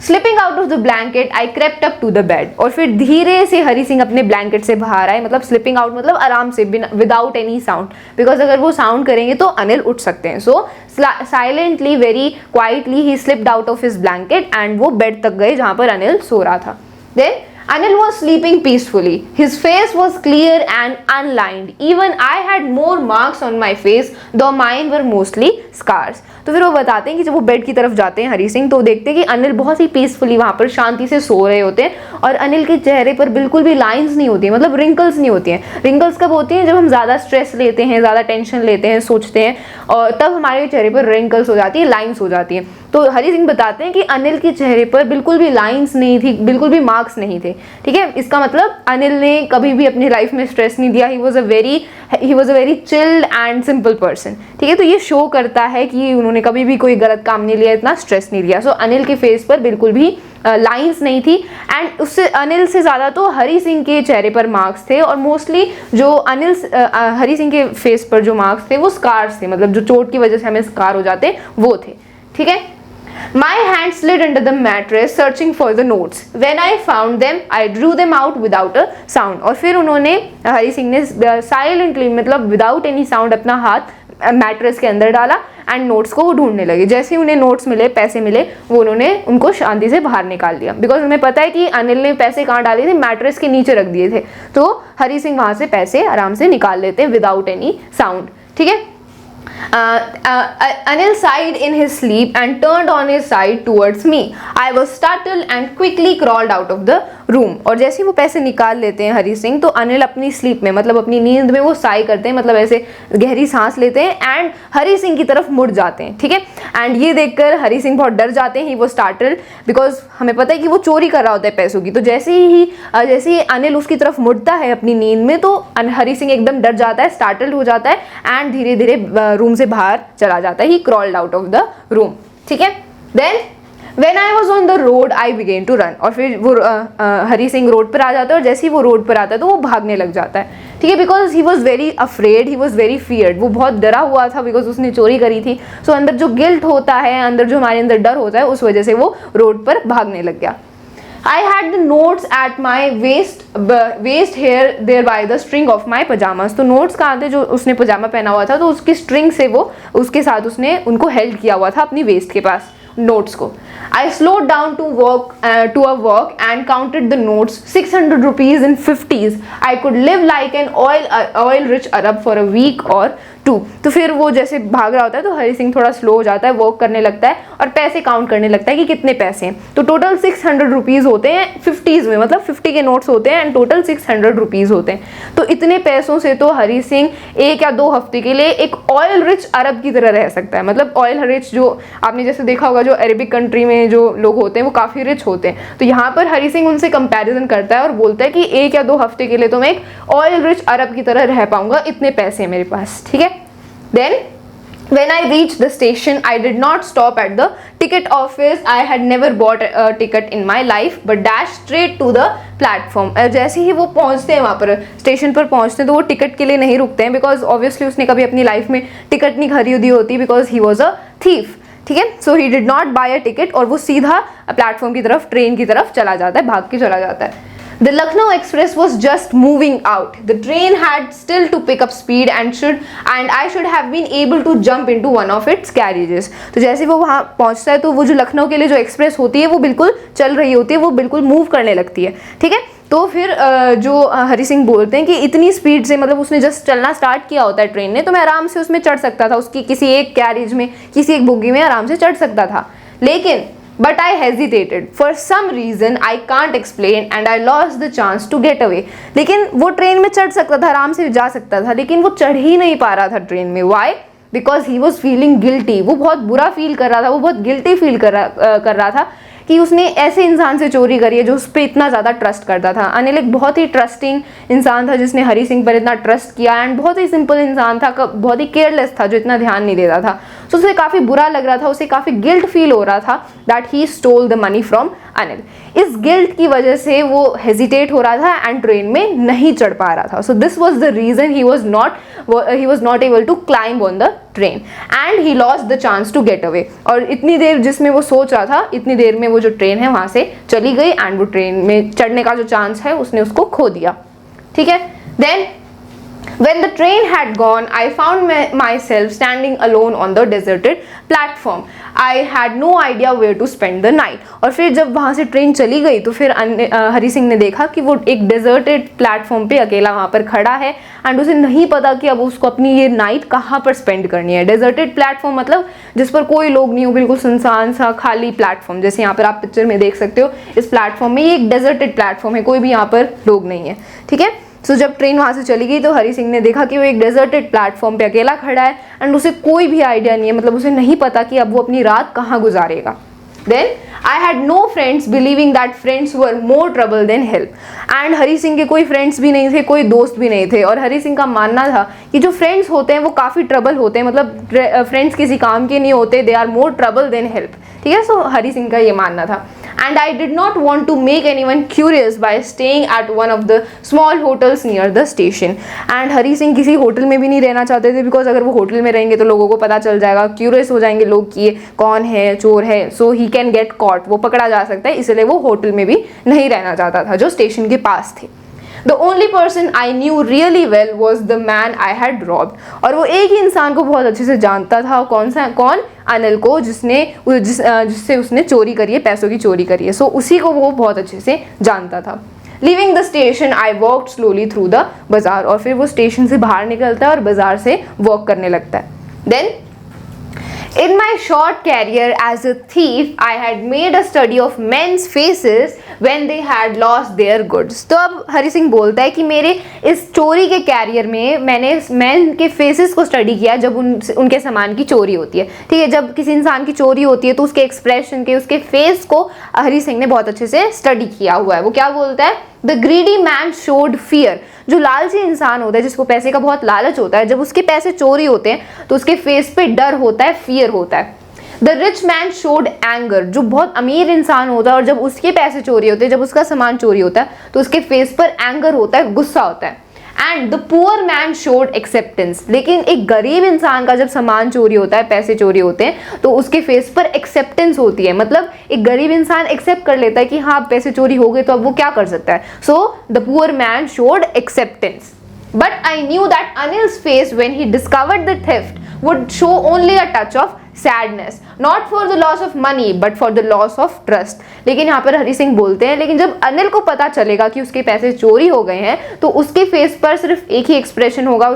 Slipping out of the blanket I crept up to the bed. और फिर धीरे से हरी सिंह अपने ब्लैंकेट से बाहर आए, मतलब स्लिपिंग आउट मतलब आराम से, विदाउट एनी साउंड, बिकॉज अगर वो साउंड करेंगे तो अनिल उठ सकते हैं। So silently, very quietly he slipped out of his blanket and वो बेड तक गए जहां पर अनिल सो रहा था। Then Anil was sleeping peacefully. His face was clear and unlined. Even I had more marks on my face, though mine were mostly scars. तो फिर वो बताते हैं कि जब वो बेड की तरफ जाते हैं हरी सिंह, तो देखते हैं कि अनिल बहुत ही पीसफुली वहाँ पर शांति से सो रहे होते हैं और अनिल के चेहरे पर बिल्कुल भी लाइंस नहीं होती है, मतलब रिंकल्स नहीं होती हैं। रिंकल्स कब होती हैं? जब हम ज़्यादा स्ट्रेस लेते हैं, ज़्यादा टेंशन लेते हैं, सोचते हैं, और तब हमारे चेहरे पर रिंकल्स हो जाती है, लाइंस हो जाती हैं। तो हरी सिंह बताते हैं कि अनिल के चेहरे पर बिल्कुल भी लाइंस नहीं थी, बिल्कुल भी मार्क्स नहीं थे। ठीक है, इसका मतलब अनिल ने कभी भी अपनी लाइफ में स्ट्रेस नहीं दिया। ही was a very chilled and simple person. ठीक है, तो ये शो करता है कि उन्होंने कभी भी कोई गलत काम नहीं लिया, इतना स्ट्रेस नहीं लिया। सो अनिल के फेस पर बिल्कुल भी लाइंस नहीं थी एंड उससे अनिल से ज़्यादा तो हरी सिंह के चेहरे पर मार्क्स थे, और मोस्टली जो हरी सिंह के फेस पर जो मार्क्स थे वो स्कार्स थे, मतलब जो चोट की वजह से हमें स्कार हो जाते वो थे। ठीक है, My hand slid under the mattress searching for the notes. When I found them, I drew them out without a sound. और फिर उन्होंने, हरी सिंह ने साइलेंटली, मतलब विदाउट एनी साउंड, अपना हाथ मैट्रेस के अंदर डाला एंड नोट्स को वो ढूंढने लगे। जैसे ही उन्हें नोट्स मिले, पैसे मिले, वो उन्होंने उनको शांति से बाहर निकाल दिया, बिकॉज उन्हें पता है कि अनिल ने पैसे कहाँ डाले थे, मैट्रेस के नीचे रख दिए थे। तो हरी सिंह वहाँ से पैसे आराम से निकाल लेते विदाउट एनी साउंड। ठीक है, Anil sighed in his sleep and turned on his side towards me. I was startled and quickly crawled out of the room. और जैसे ही वो पैसे निकाल लेते हैं हरी सिंह, तो अनिल अपनी स्लीप में, मतलब अपनी नींद में वो साई करते हैं, मतलब ऐसे गहरी सांस लेते हैं एंड हरी सिंह की तरफ मुड़ जाते हैं। ठीक है, एंड ये देखकर हरी सिंह बहुत डर जाते हैं। वो स्टार्टल्ड, बिकॉज हमें पता है कि वो चोरी कर रहा होता है पैसों की। तो जैसे ही अनिल उसकी तरफ मुड़ता है अपनी नींद में, तो हरी सिंह एकदम डर जाता है, स्टार्टल्ड हो जाता है एंड धीरे धीरे रूम से बाहर चला जाता है। He crawled out of the room. ठीक है, then When I was on the road, I began to run. और फिर वो हरी सिंह रोड पर आ जाता है, और जैसे ही वो रोड पर आता है तो वो भागने लग जाता है। ठीक है, because he was very afraid, he was very feared. वो बहुत डरा हुआ था बिकॉज उसने चोरी करी थी। सो अंदर जो गिल्ट होता है, अंदर जो हमारे अंदर डर होता है, उस वजह से वो रोड पर भागने लग गया। I had the notes at my waist here there by the string of my pajamas. तो नोट्स कहाँ थे? जो उसने पजामा पहना हुआ था, तो उसकी स्ट्रिंग से वो उसके साथ उसने उनको हेल्ड किया हुआ था अपनी वेस्ट के पास, नोट्स को। I slowed down to a walk and counted the notes, 600 rupees in 50s. I could live like an oil rich Arab for a week or two. तो फिर वो जैसे भाग रहा होता है तो हरी सिंह थोड़ा स्लो हो जाता है, वॉक करने लगता है और पैसे काउंट करने लगता है कि कितने पैसे हैं। तो टोटल 600 रुपीज़ होते हैं 50s में, मतलब 50 के नोट्स होते हैं एंड टोटल 600 रुपीज़ होते हैं। तो इतने पैसों से तो हरी सिंह 1 या 2 हफ्ते के लिए एक ऑयल रिच अरब की तरह रह सकता है। मतलब ऑयल रिच, जो आपने जैसे देखा होगा, जो अरेबिक कंट्री में जो लोग होते हैं वो काफ़ी रिच होते हैं। तो यहाँ पर हरी सिंह उनसे कंपैरिजन करता है और बोलता है कि 1 या 2 हफ्ते के लिए तो मैं एक ऑयल रिच अरब की तरह रह पाऊंगा, इतने पैसे मेरे पास। ठीक है, then when I reached the station, I did not stop at the ticket office. I had never bought a ticket in my life, but dashed straight to the platform. जैसे ही वो पहुंचते हैं, वहाँ पर स्टेशन पर पहुंचते हैं, तो वो टिकट के लिए नहीं रुकते हैं, बिकॉज ऑब्वियसली उसने कभी अपनी लाइफ में टिकट नहीं खरीदी होती, because he was a thief. ठीक है, so he did not buy a ticket, और वो सीधा प्लेटफॉर्म की तरफ, ट्रेन की तरफ चला जाता है, भाग के चला जाता है। The Lucknow Express was just moving out. The train had still to pick up speed and I should have been able to jump into one of its carriages. तो जैसे वो वहाँ पहुँचता है तो वो जो लखनऊ के लिए जो एक्सप्रेस होती है वो बिल्कुल चल रही होती है, वो बिल्कुल मूव करने लगती है। ठीक है, तो फिर जो हरी सिंह बोलते हैं कि इतनी स्पीड से, मतलब उसने जस्ट चलना स्टार्ट किया होता है ट्रेन ने, तो मैं आराम से उसमें चढ़ सकता था, उसकी किसी एक कैरिज में, किसी एक बोगी में आराम से चढ़ सकता था। लेकिन But I hesitated. For some reason I can't explain and I lost the chance to get away. लेकिन वो ट्रेन में चढ़ सकता था, आराम से जा सकता था, लेकिन वो चढ़ ही नहीं पा रहा था ट्रेन में। Why? Because he was feeling guilty. वो बहुत बुरा फील कर रहा था, वो बहुत गिल्टी फील कर रहा था कि उसने ऐसे इंसान से चोरी करी है जो उस पर इतना ज़्यादा ट्रस्ट करता था। अनिल एक बहुत ही ट्रस्टिंग इंसान था जिसने हरी सिंह पर इतना ट्रस्ट किया, एंड बहुत ही सिंपल इंसान था, बहुत ही केयरलेस था, जो इतना ध्यान नहीं देता था। सो उसे काफ़ी बुरा लग रहा था, उसे काफ़ी गिल्ट फील हो रहा था that he stole the money from Anil. इस गिल्ट की वजह से वो हेजिटेट हो रहा था एंड ट्रेन में नहीं चढ़ पा रहा था। So this was the reason he was not able to climb on the train and he lost the chance to get away. और इतनी देर जिसमें वो सोच रहा था, इतनी देर में वो जो ट्रेन है वहां से चली गई एंड वो ट्रेन में चढ़ने का जो चांस है उसने उसको खो दिया। ठीक है, then when the train had gone, I found myself standing alone on the deserted platform. I had no idea where to spend the night. और फिर जब वहाँ से ट्रेन चली गई तो फिर हरी सिंह ने देखा कि वो एक डेजर्टेड प्लेटफॉर्म पे अकेला वहाँ पर खड़ा है एंड उसे नहीं पता कि अब उसको अपनी ये नाइट कहाँ पर स्पेंड करनी है। डेजर्टेड प्लेटफॉर्म मतलब जिस पर कोई लोग नहीं हो, बिल्कुल सुनसान सा खाली प्लेटफॉर्म, जैसे यहाँ पर आप पिक्चर में देख सकते हो। इस प्लेटफॉर्म में ये एक डेजर्टेड प्लेटफॉर्म है, कोई भी यहाँ पर लोग नहीं है। ठीक है, सो जब ट्रेन वहाँ से चली गई तो हरी सिंह ने देखा कि वो एक डेजर्टेड प्लेटफॉर्म पे अकेला खड़ा है एंड उसे कोई भी आइडिया नहीं है, मतलब उसे नहीं पता कि अब वो अपनी रात कहाँ गुजारेगा। Then I had no friends, believing that friends were more trouble than help. And Hari Singh के कोई फ्रेंड्स भी नहीं थे, कोई दोस्त भी नहीं थे, और हरी सिंह का मानना था कि जो फ्रेंड्स होते हैं वो काफ़ी ट्रबल होते हैं, मतलब फ्रेंड्स किसी काम के नहीं होते, they are more trouble than help. ठीक है, सो हरी सिंह का ये मानना था। And I did not want to make anyone curious by staying at one of the small hotels near the station. And Hari Singh किसी होटल में भी नहीं रहना चाहते थे, बिकॉज अगर वो होटल में रहेंगे तो लोगों को पता चल जाएगा, क्यूरियस हो जाएंगे लोग कि ये कौन है, चोर है, so he can get caught, वो पकड़ा जा सकता है, इसलिए वो होटल में भी नहीं रहना चाहता था जो स्टेशन के पास थे। The only person I knew really well was the man I had robbed. और वो एक ही इंसान को बहुत अच्छे से जानता था, कौन? अनिल को, जिससे उसने चोरी करी है, पैसों की चोरी करी है। सो उसी को वो बहुत अच्छे से जानता था। Leaving the station, I walked slowly through the bazaar. और फिर वो स्टेशन से बाहर निकलता है और बाजार से वॉक करने लगता है। Then in my short career as a thief, I had made a study of men's faces when they had lost their goods. तो अब हरी सिंह बोलता है कि मेरे इस चोरी के कैरियर में मैंने मैन के फेसेस को स्टडी किया जब उनके सामान की चोरी होती है। ठीक है, जब किसी इंसान की चोरी होती है तो उसके एक्सप्रेशन के, उसके फेस को हरी सिंह ने बहुत अच्छे से स्टडी किया हुआ है। वो क्या बोलता है? The greedy man showed fear. जो लालची इंसान होता है, जिसको पैसे का बहुत लालच होता है, जब उसके पैसे चोरी होते हैं तो उसके फेस पे डर होता है, फियर होता है। The rich man showed anger. जो बहुत अमीर इंसान होता है और जब उसके पैसे चोरी होते हैं, जब उसका सामान चोरी होता है तो उसके फेस पर एंगर होता है, गुस्सा होता है। And the poor man showed acceptance. लेकिन एक गरीब इंसान का जब सामान चोरी होता है, पैसे चोरी होते हैं, तो उसके फेस पर एक्सेप्टेंस होती है, मतलब एक गरीब इंसान एक्सेप्ट कर लेता है कि हाँ पैसे चोरी हो गए तो अब वो क्या कर सकता है। So the poor man showed acceptance. But I knew that Anil's face when he discovered the theft would show only a touch of sadness, not for the loss of money but for the loss of trust. लेकिन यहाँ पर हरी सिंह बोलते हैं, लेकिन जब अनिल को पता चलेगा कि उसके पैसे चोरी हो गए हैं तो उसके फेस पर सिर्फ एक ही एक्सप्रेशन होगा,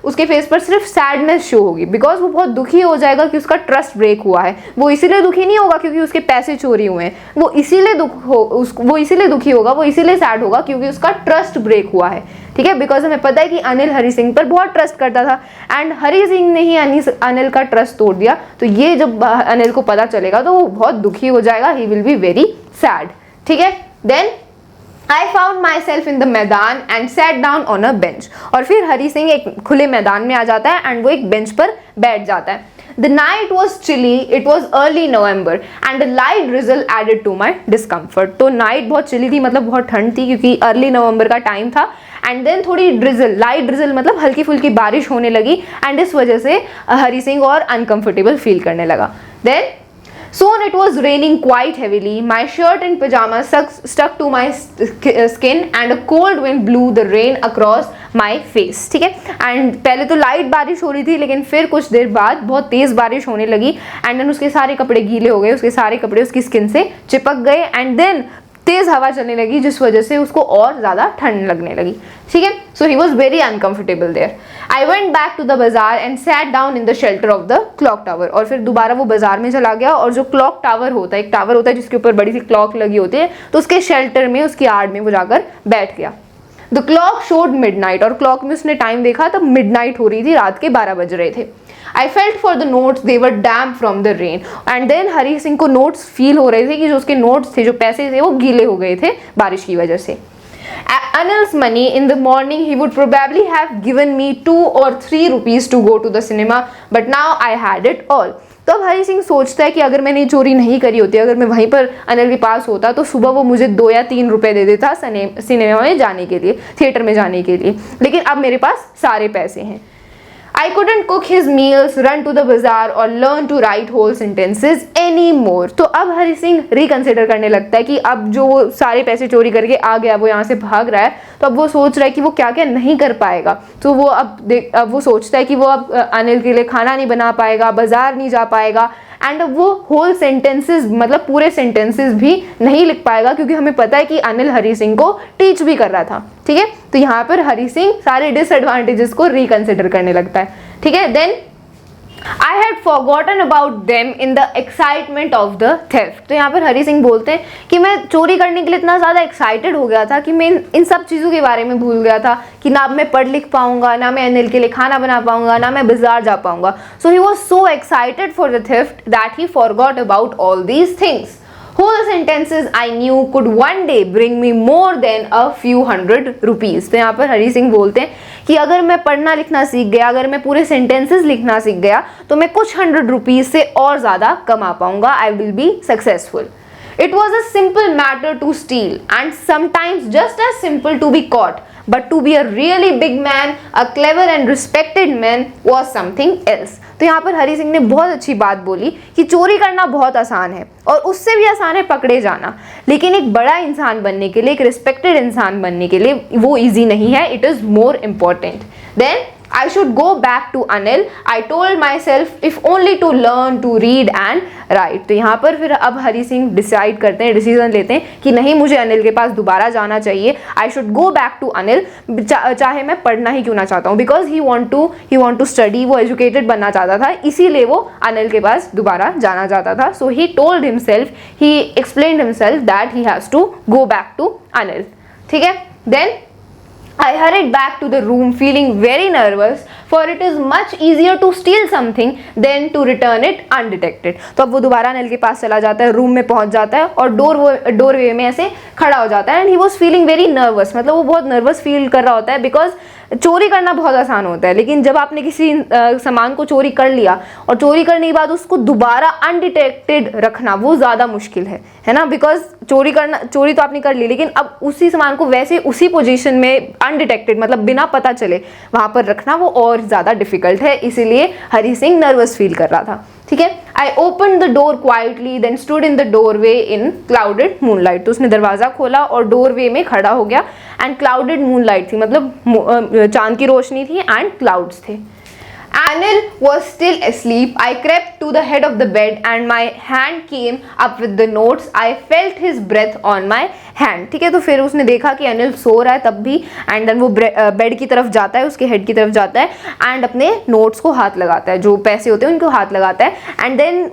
उसके फेस पर सिर्फ सैडनेस शो होगी, बिकॉज वो बहुत दुखी हो जाएगा कि उसका ट्रस्ट ब्रेक हुआ है। वो इसीलिए दुखी नहीं होगा क्योंकि उसके पैसे चोरी हुए हैं, वो इसीलिए दुखी होगा, वो इसीलिए सैड होगा क्योंकि उसका ट्रस्ट ब्रेक हुआ है। ठीक है, बिकॉज हमें पता है कि अनिल हरी सिंह पर बहुत ट्रस्ट करता था एंड हरी सिंह ने ही अनिल का ट्रस्ट तोड़ दिया। तो ये जब अनिल को पता चलेगा तो वो बहुत दुखी हो जाएगा, he will be very sad. ठीक है, then I found myself in the मैदान and sat down on a bench. और फिर हरी सिंह एक खुले मैदान में आ जाता है एंड वो एक बेंच पर बैठ जाता है। The night was chilly, it was early November and a light drizzle added to my discomfort. तो नाइट बहुत चिली थी, मतलब बहुत ठंड थी क्योंकि अर्ली नवंबर का टाइम था। एंड देन थोड़ी ड्रिजल, लाइट ड्रिजल मतलब हल्की फुल्की बारिश होने लगी एंड इस वजह से हरी सिंह और अनकंफर्टेबल फील करने लगा। Then soon it was raining quite heavily. My shirt and pajamas stuck to my skin and a cold wind blew the rain across my face. ठीक है, एंड पहले तो लाइट बारिश हो रही थी लेकिन फिर कुछ देर बाद बहुत तेज बारिश होने लगी एंड देन उसके सारे कपड़े गीले हो गए, उसके सारे कपड़े उसकी स्किन से चिपक गए एंड देन तेज हवा चलने लगी जिस वजह से उसको और ज्यादा ठंड लगने लगी। ठीक है, so he was very uncomfortable there. I went back to the bazaar and sat down in the shelter of the clock tower. और फिर दोबारा वो बाजार में चला गया और जो क्लॉक टावर होता है, एक टावर होता है जिसके ऊपर बड़ी सी क्लॉक लगी होती है, तो उसके शेल्टर में, उसकी आड़ में वो जाकर बैठ गया। The clock showed midnight. और क्लॉक में उसने टाइम देखा तब मिडनाइट हो रही थी, रात के 12 बज रहे थे। I felt for the notes, they were damp from the rain. And then Hari Singh को नोट्स फील हो रहे थे कि जो उसके नोट्स थे, जो पैसे थे, वो गीले हो गए थे बारिश की वजह से। Anil's money in the morning he would probably have given me 2 or 3 rupees to go to the cinema, but now I had it all. तो अब हरी सिंह सोचता है कि अगर मैंने चोरी नहीं करी होती, अगर मैं वहीं पर अनिल के पास होता तो सुबह वो मुझे 2 या 3 रुपए दे देता सिनेमा में जाने के लिए, थिएटर में जाने के लिए, लेकिन अब मेरे पास सारे पैसे हैं. I couldn't cook his meals, run to the bazaar or learn to write whole sentences anymore. तो अब हरी सिंह रिकंसिडर करने लगता है कि अब जो वो सारे पैसे चोरी करके आ गया, वो यहाँ से भाग रहा है, तो अब वो सोच रहा है कि वो क्या क्या नहीं कर पाएगा. तो वो अब वो सोचता है कि वो अब अनिल के लिए खाना नहीं बना पाएगा, बाजार नहीं जा पाएगा, एंड वो होल सेंटेंसेस मतलब पूरे सेंटेंसेस भी नहीं लिख पाएगा, क्योंकि हमें पता है कि अनिल हरी सिंह को टीच भी कर रहा था. ठीक है, तो यहाँ पर हरी सिंह सारे डिसएडवांटेजेस को रिकंसिडर करने लगता है. ठीक है, then I had forgotten about them in the excitement of the theft. तो यहाँ पर हरी सिंह बोलते हैं कि मैं चोरी करने के लिए इतना ज़्यादा एक्साइटेड हो गया था कि मैं इन सब चीज़ों के बारे में भूल गया था कि ना अब मैं पढ़ लिख पाऊंगा, ना मैं अनिल के लिए खाना बना पाऊंगा, ना मैं बाजार जा पाऊंगा. So he was so excited for the theft that he forgot about all these things. Whole sentences I knew could one day bring me more than a few hundred rupees. तो यहाँ पर हरी सिंह बोलते हैं कि अगर मैं पढ़ना लिखना सीख गया, अगर मैं पूरे सेंटेंसेस लिखना सीख गया, तो मैं कुछ 100 रुपीज से और ज़्यादा कमा पाऊंगा. I will be successful. It was a simple matter to steal and sometimes just as simple to be caught. But to be a really big man, a clever and respected man was something else. तो यहाँ पर हरी सिंह ने बहुत अच्छी बात बोली कि चोरी करना बहुत आसान है और उससे भी आसान है पकड़े जाना, लेकिन एक बड़ा इंसान बनने के लिए, एक रिस्पेक्टेड इंसान बनने के लिए वो इजी नहीं है. It is more important. Then I should go back to Anil. I told myself if only to learn to read and write. तो यहाँ पर फिर अब हरी सिंह डिसाइड करते हैं, डिसीजन लेते हैं कि नहीं, मुझे अनिल के पास दोबारा जाना चाहिए. I should go back to Anil. चाहे मैं पढ़ना ही क्यों ना चाहता हूँ, because he want to study. वो एजुकेटेड बनना चाहता था, इसीलिए वो अनिल के पास दोबारा जाना चाहता था. So he told himself, he explained himself that he has to go back to Anil. ठीक है, then I hurried back to the room feeling very nervous, for it is much easier to steal something than to return it undetected. तो अब वो दोबारा अनिल के पास चला जाता है, रूम में पहुंच जाता है और डोरवे में ऐसे खड़ा हो जाता है. And he was feeling very nervous, मतलब वो बहुत नर्वस फील कर रहा होता है, बिकॉज चोरी करना बहुत आसान होता है, लेकिन जब आपने किसी सामान को चोरी कर लिया और चोरी करने के बाद उसको दोबारा अनडिटेक्टेड रखना वो ज़्यादा मुश्किल है ना. बिकॉज चोरी तो आपने कर ली, लेकिन अब उसी सामान को वैसे उसी पोजीशन में अनडिटेक्टेड मतलब बिना पता चले वहाँ पर रखना वो और ज़्यादा डिफिकल्ट है. इसीलिए हरी सिंह नर्वस फील कर रहा था. ठीक है, I open the door quietly then stood in the doorway in clouded moonlight. तो उसने दरवाज़ा खोला और डोरवे में खड़ा हो गया. एंड क्लाउडेड मूनलाइट थी, मतलब चांद की रोशनी थी, एंड क्लाउड्स थे. Anil was still asleep. I crept to the head of the bed and my hand came up with the notes. I felt his breath on my hand. ठीक है, तो फिर उसने देखा कि अनिल सो रहा है तब भी, एंड देन वो बेड की तरफ जाता है, उसके हेड की तरफ जाता है, एंड अपने नोट्स को हाथ लगाता है, जो पैसे होते हैं उनको हाथ लगाता है. एंड देन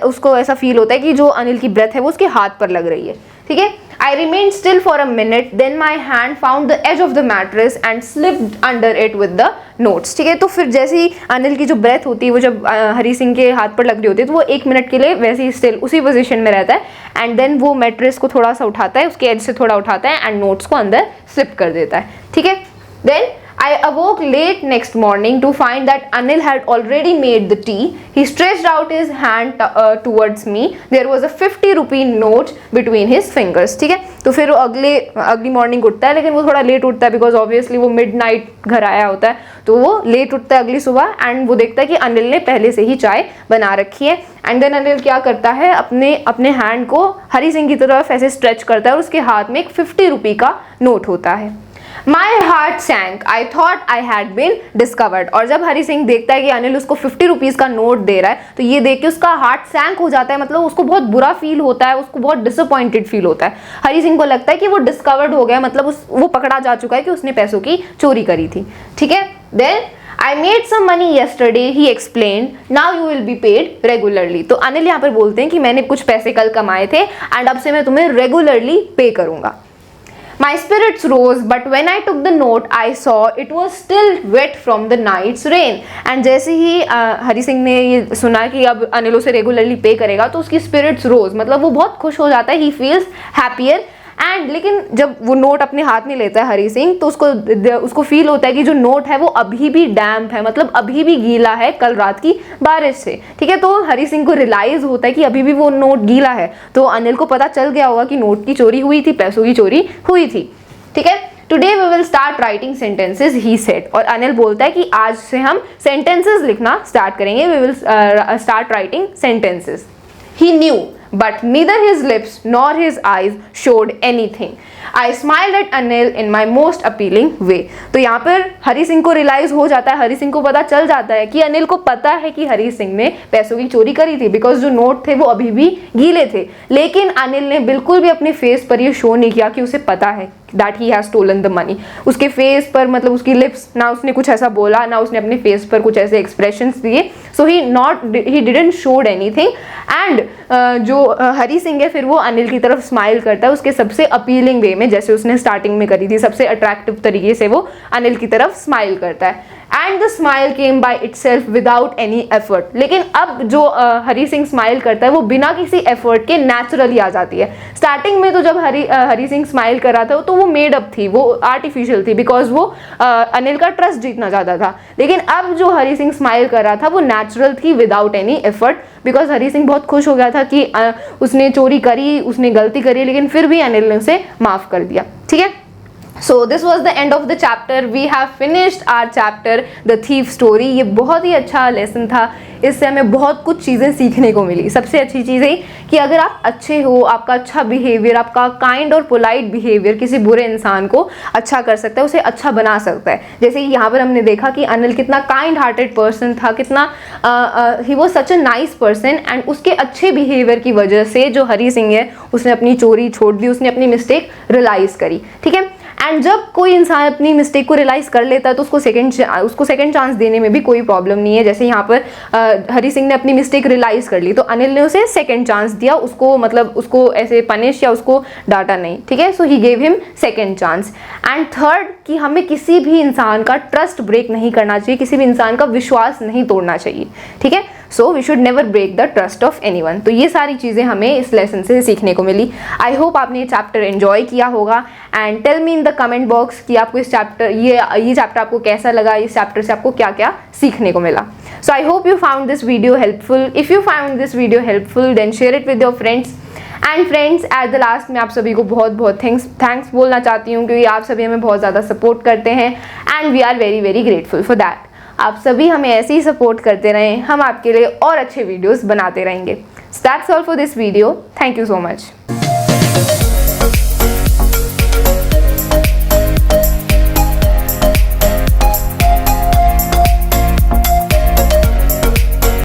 उसको ऐसा फील होता है कि जो अनिल की ब्रेथ है वो उसके हाथ पर लग रही है. ठीक है, I remained still for a minute, then my hand found the edge of the mattress and slipped under it with the notes. ठीक है, तो फिर जैसे ही अनिल की जो ब्रेथ होती है वो जब हरी सिंह के हाथ पर लग रही होती है, तो वो 1 मिनट के लिए वैसे ही स्टिल उसी पोजीशन में रहता है. एंड देन वो मैट्रेस को थोड़ा सा उठाता है, उसके एज से थोड़ा उठाता है, एंड नोट्स को अंदर स्लिप कर देता है. ठीक है, then I awoke late next morning to find that Anil had already made the tea. He stretched out his hand towards me. There was a 50 rupee note between his fingers. ठीक है, तो फिर वो अगली मॉर्निंग उठता है, लेकिन वो थोड़ा लेट उठता है बिकॉज ऑब्वियसली वो मिडनाइट घर आया होता है, तो वो लेट उठता है अगली सुबह. एंड वो देखता है कि अनिल ने पहले से ही चाय बना रखी है. एंड देन अनिल क्या करता है, अपने हैंड को हरी सिंह की तरफ ऐसे स्ट्रेच करता है और उसके हाथ में एक 50 रुपी का नोट होता है. My heart sank. I thought I had been discovered. और जब हरी सिंह देखता है कि अनिल उसको 50 रुपीज़ का नोट दे रहा है, तो ये देख के उसका हार्ट सैंक हो जाता है, मतलब उसको बहुत बुरा फील होता है, उसको बहुत डिसअपॉइंटेड फील होता है. हरी सिंह को लगता है कि वो डिस्कवर्ड हो गया, मतलब वो पकड़ा जा चुका है कि उसने पैसों की चोरी करी थी. ठीक है, then I made some money yesterday, he explained. Now you will be paid regularly. तो अनिल यहाँ पर बोलते हैं कि मैंने कुछ पैसे कल कमाए थे एंड अब से मैं तुम्हें रेगुलरली पे करूँगा. My spirits rose, but when I took the note, I saw it was still wet from the night's rain. And जैसे ही हरी सिंह ने ये सुना कि अब अनिल उसे रेगुलरली पे करेगा, तो उसकी spirits rose, मतलब वो बहुत खुश हो जाता है. He feels happier एंड लेकिन जब वो नोट अपने हाथ में लेता है हरी सिंह तो उसको फील होता है कि जो नोट है वो अभी भी डैम्प है, मतलब अभी भी गीला है कल रात की बारिश से, ठीक है। तो हरी सिंह को रियलाइज होता है कि अभी भी वो नोट गीला है। तो अनिल को पता चल गया होगा कि नोट की चोरी हुई थी, पैसों की चोरी हुई थी, ठीक है। Today we will start writing sentences he said, और अनिल बोलता है कि आज से हम सेंटेंसेस लिखना स्टार्ट करेंगे, we will start writing sentences. He knew, but neither his lips nor his eyes showed anything. I smiled at Anil in my most appealing way. तो यहाँ पर हरी सिंह को रियलाइज हो जाता है, हरी सिंह को पता चल जाता है कि अनिल को पता है कि हरी सिंह ने पैसों की चोरी करी थी, बिकॉज जो नोट थे वो अभी भी गीले थे। लेकिन अनिल ने बिल्कुल भी अपने फेस पर ये शो नहीं किया कि उसे पता है that he has stolen the money. उसके फेस पर, मतलब उसकी लिप्स, ना उसने कुछ ऐसा बोला, ना उसने अपने फेस पर कुछ ऐसे एक्सप्रेशंस दिए। So he didn't showed anything. And जो हरी सिंह है फिर वो अनिल की तरफ स्माइल करता है उसके सबसे अपीलिंग वे में, जैसे उसने स्टार्टिंग में करी थी, सबसे अट्रैक्टिव तरीके से वो अनिल की तरफ स्माइल करता है। And the smile came by itself without any effort. लेकिन अब जो हरी सिंह स्माइल करता है वो बिना किसी एफर्ट के नेचुरली आ जाती है। स्टार्टिंग में तो जब हरी सिंह स्माइल कर रहा था तो वो मेड अप थी, वो आर्टिफिशियल थी, बिकॉज वो अनिल का ट्रस्ट जीतना चाहता था। लेकिन अब जो हरी सिंह स्माइल कर रहा था वो नेचुरल थी, without any effort, because Hari Singh बहुत खुश हो गया था कि उसने चोरी करी, उसने गलती करी, लेकिन फिर भी अनिल ने उसे माफ कर दिया, ठीक है। So this was the end of the chapter. We have finished our chapter, The Thief Story. ये बहुत ही अच्छा लेसन था, इससे हमें बहुत कुछ चीज़ें सीखने को मिली। सबसे अच्छी चीज़ है कि अगर आप अच्छे हो, आपका अच्छा बिहेवियर, आपका काइंड और पोलाइट बिहेवियर किसी बुरे इंसान को अच्छा कर सकता है, उसे अच्छा बना सकता है। जैसे कि यहाँ पर हमने देखा कि अनिल कितना काइंड हार्टेड पर्सन था, कितना he was such a nice person, and उसके अच्छे बिहेवियर की वजह से जो हरी सिंह है उसने अपनी चोरी छोड़ दी, उसने अपनी मिस्टेक रियलाइज करी, ठीक है। एंड जब कोई इंसान अपनी मिस्टेक को रियलाइज कर लेता है तो उसको सेकंड चांस देने में भी कोई प्रॉब्लम नहीं है। जैसे यहाँ पर हरी सिंह ने अपनी मिस्टेक रियलाइज कर ली तो अनिल ने उसे सेकंड चांस दिया, उसको मतलब उसको ऐसे पनिश या उसको डांटा नहीं, ठीक है। So he gave him second chance. And third कि हमें किसी भी इंसान का ट्रस्ट ब्रेक नहीं करना चाहिए, किसी भी इंसान का विश्वास नहीं तोड़ना चाहिए, ठीक है। So we should never break the trust of anyone. तो ये सारी चीज़ें हमें इस लेसन से सीखने को मिली। आई होप आपने ये चैप्टर एंजॉय किया होगा, and tell me in the comment box कि आपको इस चैप्टर ये चैप्टर आपको कैसा लगा, इस चैप्टर से आपको क्या क्या सीखने को मिला। So I hope you found this video helpful. If you found this video helpful then share it with your friends. And friends, at the last में आप सभी को बहुत बहुत थैंक्स बोलना चाहती हूँ, क्योंकि आप सभी हमें बहुत ज़्यादा सपोर्ट करते हैं and we are very very grateful for that. आप सभी हमें ऐसे ही सपोर्ट करते रहें, हम आपके लिए और अच्छे वीडियोस बनाते रहेंगे। So that's all for this video. Thank you so much.